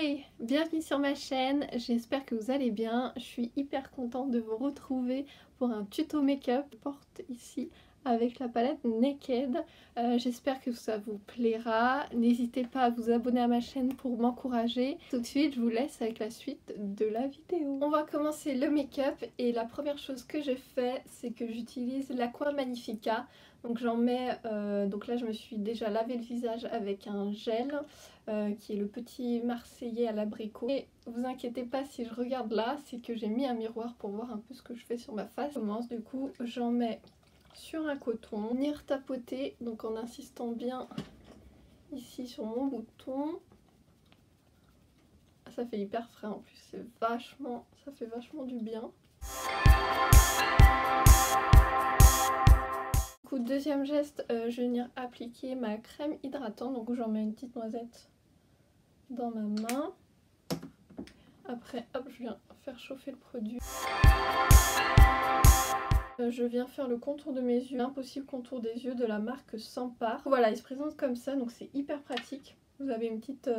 Hey, bienvenue sur ma chaîne, j'espère que vous allez bien. Je suis hyper contente de vous retrouver pour un tuto make-up. Je porte ici avec la palette Naked. J'espère que ça vous plaira. N'hésitez pas à vous abonner à ma chaîne pour m'encourager. Tout de suite, je vous laisse avec la suite de la vidéo. On va commencer le make-up et la première chose que je fais, c'est que j'utilise l'Aqua Magnifica. Donc j'en mets, donc là je me suis déjà lavé le visage avec un gel qui est le petit marseillais à l'abricot. Et vous inquiétez pas si je regarde là, c'est que j'ai mis un miroir pour voir un peu ce que je fais sur ma face. Je commence du coup, j'en mets sur un coton, venir tapoter, donc en insistant bien ici sur mon bouton. Ça fait hyper frais en plus, c'est vachement, ça fait vachement du bien. Du coup, deuxième geste, je vais venir appliquer ma crème hydratante, donc j'en mets une petite noisette dans ma main. Après, hop, je viens faire chauffer le produit. Je viens faire le contour de mes yeux, l'impossible contour des yeux de la marque Sampar. Voilà, il se présente comme ça, donc c'est hyper pratique. Vous avez une petite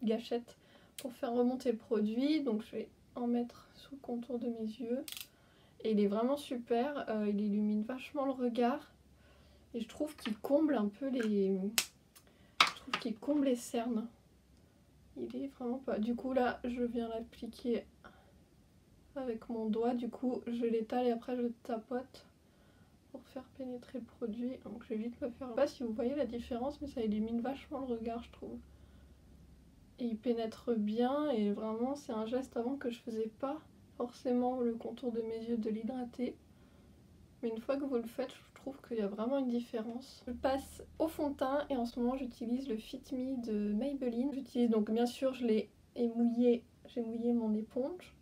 gâchette pour faire remonter le produit. Donc je vais en mettre sous le contour de mes yeux. Et il est vraiment super, il illumine vachement le regard. Et je trouve qu'il comble un peu les... Je trouve qu'il comble les cernes. Il est vraiment pas... Du coup là, je viens l'appliquer avec mon doigt, du coup je l'étale et après je tapote pour faire pénétrer le produit. Donc je vais vite me faire... Je sais pas si vous voyez la différence, mais ça illumine vachement le regard, je trouve. Et il pénètre bien et vraiment c'est un geste avant que je faisais pas forcément le contour de mes yeux, de l'hydrater. Mais une fois que vous le faites, je trouve qu'il y a vraiment une différence. Je passe au fond de teint et en ce moment j'utilise le Fit Me de Maybelline. J'utilise donc bien sûr, je l'ai mouillé, j'ai mouillé mon éponge.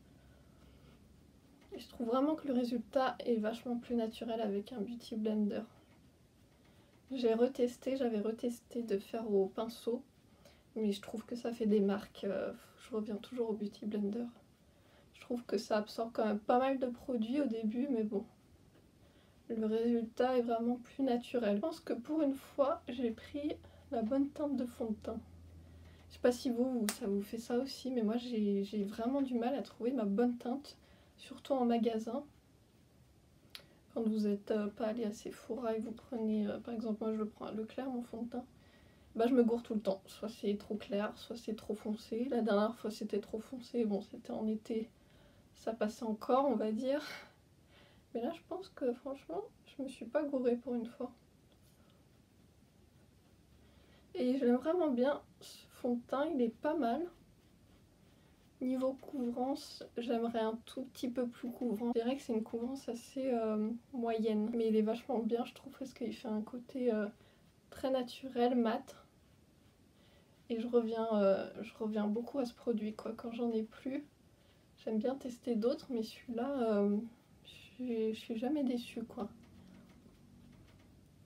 Et je trouve vraiment que le résultat est vachement plus naturel avec un Beauty Blender. J'avais retesté de faire au pinceau, mais je trouve que ça fait des marques. Je reviens toujours au Beauty Blender. Je trouve que ça absorbe quand même pas mal de produits au début, mais bon. Le résultat est vraiment plus naturel. Je pense que pour une fois, j'ai pris la bonne teinte de fond de teint. Je sais pas si vous, ça vous fait ça aussi, mais moi j'ai vraiment du mal à trouver ma bonne teinte. Surtout en magasin, quand vous n'êtes pas allé à Sephora et vous prenez, par exemple moi je prends à Leclerc mon fond de teint, bah je me gourre tout le temps, soit c'est trop clair, soit c'est trop foncé. La dernière fois c'était trop foncé, bon c'était en été, ça passait encore on va dire, mais là je pense que franchement je me suis pas gourée pour une fois. Et j'aime vraiment bien ce fond de teint, il est pas mal. Niveau couvrance, j'aimerais un tout petit peu plus couvrant. Je dirais que c'est une couvrance assez moyenne. Mais il est vachement bien, je trouve, parce qu'il fait un côté très naturel, mat. Et je reviens beaucoup à ce produit, quoi. Quand j'en ai plus, j'aime bien tester d'autres, mais celui-là, je suis jamais déçue, quoi.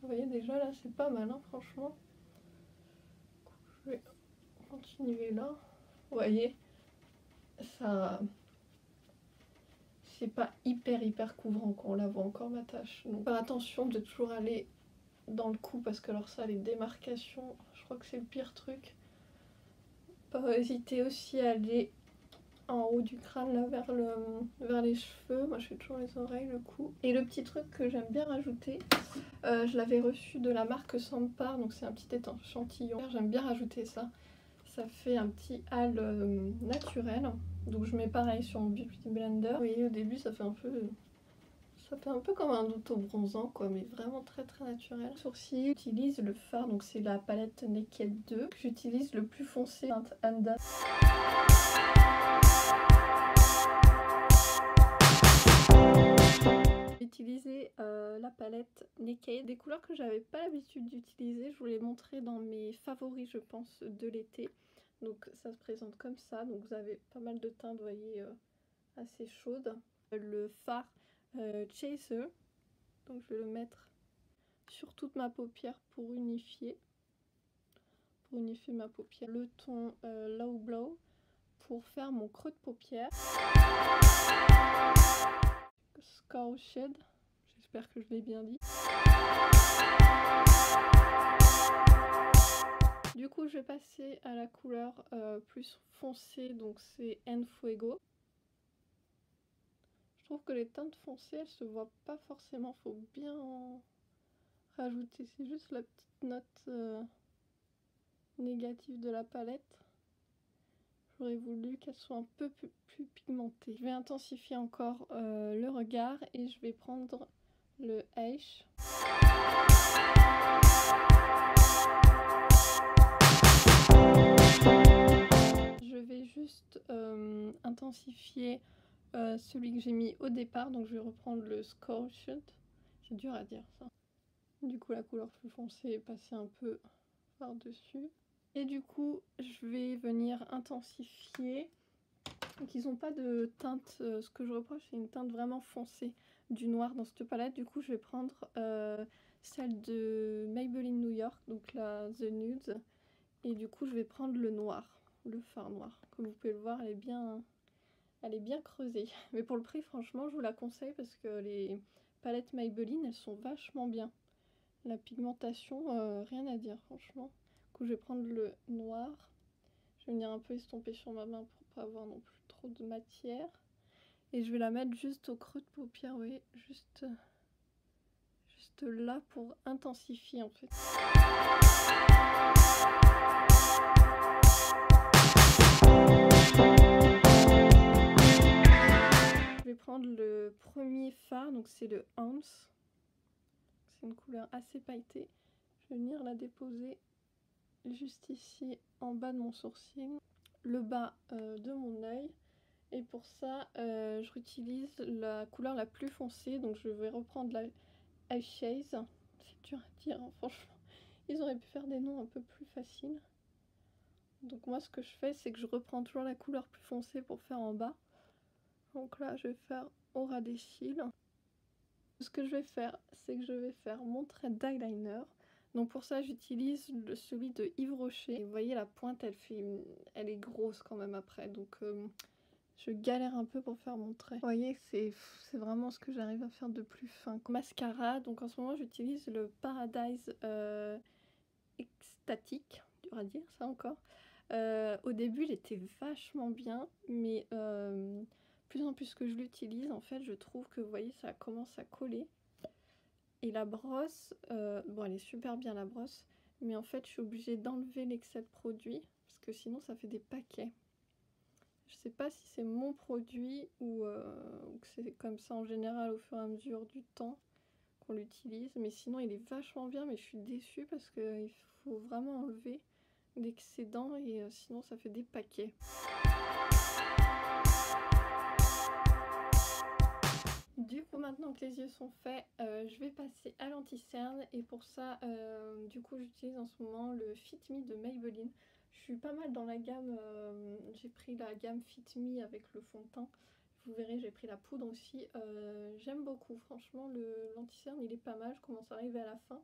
Vous voyez déjà, là, c'est pas mal, hein, franchement. Je vais continuer là. Vous voyez, ça... c'est pas hyper couvrant quand on la voit encore ma tache. Donc faire attention de toujours aller dans le cou parce que alors ça, les démarcations, je crois que c'est le pire truc. Pas hésiter aussi à aller en haut du crâne là vers les cheveux. Moi je fais toujours les oreilles, le cou. Et le petit truc que j'aime bien rajouter, je l'avais reçu de la marque Sampar, donc c'est un petit échantillon. J'aime bien rajouter ça. Ça fait un petit hâle naturel. Donc je mets pareil sur mon Beauty Blender. Vous voyez au début ça fait un peu comme un auto-bronzant quoi, mais vraiment très naturel. Sourcils, j'utilise le fard, donc c'est la palette Naked 2. J'utilise le plus foncé, Anda. J'ai utilisé la palette Naked, des couleurs que j'avais pas l'habitude d'utiliser. Je vous les montrer dans mes favoris je pense de l'été. Donc ça se présente comme ça, donc vous avez pas mal de teintes, vous voyez, assez chaudes. Le fard Chaser, donc je vais le mettre sur toute ma paupière pour unifier ma paupière. Le ton Low Blow pour faire mon creux de paupière. Scar Shade, j'espère que je l'ai bien dit. Du coup je vais passer à la couleur plus foncée, donc c'est En Fuego. Je trouve que les teintes foncées elles se voient pas forcément, faut bien en rajouter, c'est juste la petite note négative de la palette. J'aurais voulu qu'elle soit un peu plus pigmentée. Je vais intensifier encore le regard et je vais prendre le H. Je vais juste intensifier celui que j'ai mis au départ, donc je vais reprendre le Scorched. C'est dur à dire ça. Du coup la couleur plus foncée est passée un peu par-dessus. Et du coup je vais venir intensifier. Donc ils n'ont pas de teinte, ce que je reproche c'est une teinte vraiment foncée du noir dans cette palette. Du coup je vais prendre celle de Maybelline New York, donc la The Nude. Et du coup je vais prendre le noir, le fard noir. Comme vous pouvez le voir elle est bien creusée. Mais pour le prix franchement je vous la conseille parce que les palettes Maybelline elles sont vachement bien. La pigmentation, rien à dire franchement. Du coup je vais prendre le noir. Je vais venir un peu estomper sur ma main pour pas avoir non plus trop de matière. Et je vais la mettre juste au creux de paupière, vous voyez, juste là pour intensifier en fait. Je vais prendre le premier fard, donc c'est le Hans. C'est une couleur assez pailletée. Je vais venir la déposer juste ici en bas de mon sourcil, le bas de mon œil. Et pour ça, je réutilise la couleur la plus foncée, donc je vais reprendre la Eyeshades. C'est dur à dire, hein, franchement. Ils auraient pu faire des noms un peu plus faciles. Donc moi, ce que je fais, c'est que je reprends toujours la couleur plus foncée pour faire en bas. Donc là, je vais faire au ras des cils. Ce que je vais faire, c'est que je vais faire mon trait d'eyeliner. Donc pour ça, j'utilise celui de Yves Rocher. Et vous voyez, la pointe, elle est grosse quand même après. Donc je galère un peu pour faire mon trait. Vous voyez, c'est vraiment ce que j'arrive à faire de plus fin. Mascara, donc en ce moment, j'utilise le Paradise Extatique. Dur à dire ça encore. Au début, il était vachement bien, mais plus en plus que je l'utilise, en fait, je trouve que, vous voyez, ça commence à coller. Et la brosse, bon, elle est super bien la brosse, mais en fait, je suis obligée d'enlever l'excès de produit, parce que sinon, ça fait des paquets. Je sais pas si c'est mon produit ou que c'est comme ça en général au fur et à mesure du temps qu'on l'utilise, mais sinon, il est vachement bien, mais je suis déçue parce qu'il faut vraiment enlever l'excédent et sinon ça fait des paquets. Du coup maintenant que les yeux sont faits, je vais passer à l'anti-cerne et pour ça du coup j'utilise en ce moment le Fit Me de Maybelline. Je suis pas mal dans la gamme, j'ai pris la gamme Fit Me avec le fond de teint. Vous verrez j'ai pris la poudre aussi, j'aime beaucoup franchement l'anti-cerne il est pas mal, je commence à arriver à la fin.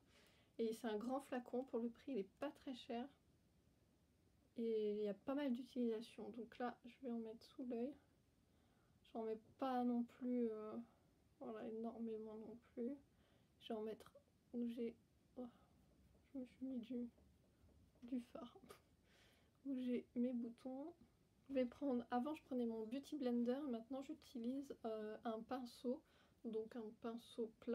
Et c'est un grand flacon, pour le prix il est pas très cher. Et il y a pas mal d'utilisation. Donc là, je vais en mettre sous l'œil. J'en mets pas non plus voilà, énormément non plus. Je vais en mettre où j'ai... Oh, je me suis mis du fard. Où j'ai mes boutons. Je vais prendre... Avant, je prenais mon Beauty Blender. Maintenant, j'utilise un pinceau. Donc un pinceau plat.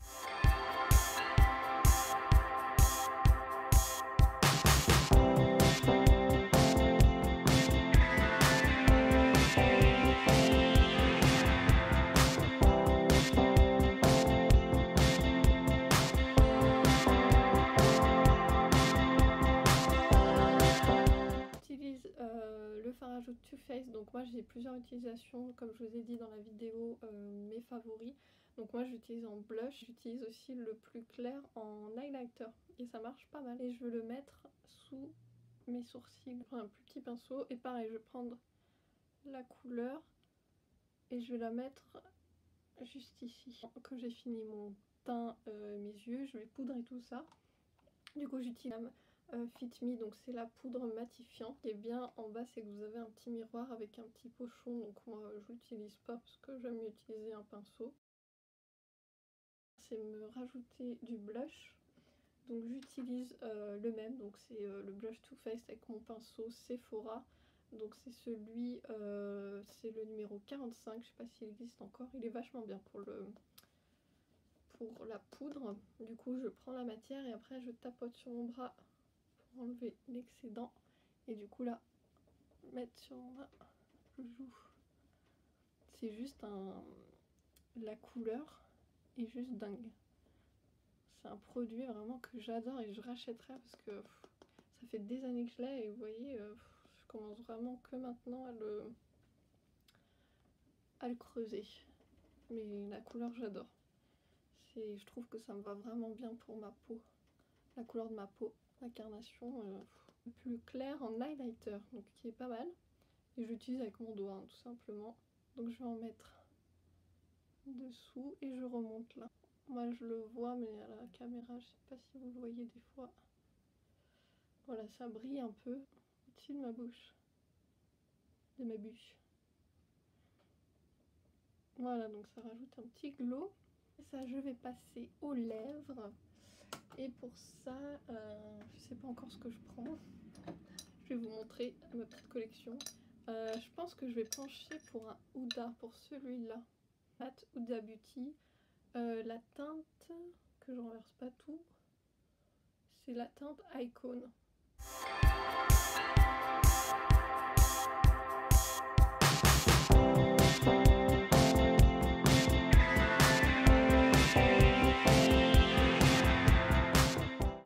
Le fard à joues Too Faced, donc moi j'ai plusieurs utilisations comme je vous ai dit dans la vidéo, mes favoris. Donc moi j'utilise en blush, j'utilise aussi le plus clair en highlighter et ça marche pas mal. Et je veux le mettre sous mes sourcils. Je prends un plus petit pinceau et pareil je vais prendre la couleur et je vais la mettre juste ici. Quand j'ai fini mon teint, mes yeux, je vais poudrer tout ça. Du coup j'utilise Fit Me, donc c'est la poudre matifiante. Ce qui est bien en bas c'est que vous avez un petit miroir avec un petit pochon, donc moi je l'utilise pas parce que j'aime mieux utiliser un pinceau. C'est me rajouter du blush, Donc j'utilise le même, donc c'est le blush Too Faced avec mon pinceau Sephora. Donc c'est celui, c'est le numéro 45, je sais pas s'il existe encore. Il est vachement bien pour la poudre. Du coup je prends la matière et après je tapote sur mon bras pour enlever l'excédent. Et du coup là, mettre sur mon bras, je joue. C'est juste la couleur est juste dingue. C'est un produit vraiment que j'adore et je rachèterai parce que ça fait des années que je l'ai et vous voyez, je commence vraiment que maintenant à le creuser. Mais la couleur j'adore. Je trouve que ça me va vraiment bien pour ma peau. La couleur de ma peau, la carnation plus clair en highlighter, donc qui est pas mal. Et j'utilise avec mon doigt hein, tout simplement. Donc je vais en mettre dessous et je remonte là. Moi je le vois mais à la caméra je sais pas si vous le voyez des fois. Voilà, ça brille un peu au-dessus de ma bouche. De ma bûche. Voilà, donc ça rajoute un petit glow. Et ça, je vais passer aux lèvres. Et pour ça, je sais pas encore ce que je prends. Je vais vous montrer ma petite collection. Je pense que je vais pencher pour un Huda, pour celui-là. Huda Beauty. La teinte, que je renverse pas tout, c'est la teinte Icon.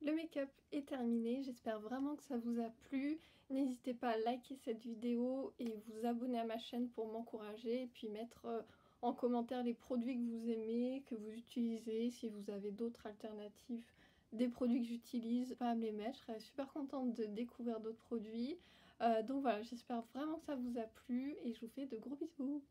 Le make-up est terminé, j'espère vraiment que ça vous a plu. N'hésitez pas à liker cette vidéo et vous abonner à ma chaîne pour m'encourager et puis mettre en commentaire les produits que vous aimez, que vous utilisez, si vous avez d'autres alternatives des produits que j'utilise, pas à me les mettre. Je serais super contente de découvrir d'autres produits. Donc voilà, j'espère vraiment que ça vous a plu et je vous fais de gros bisous.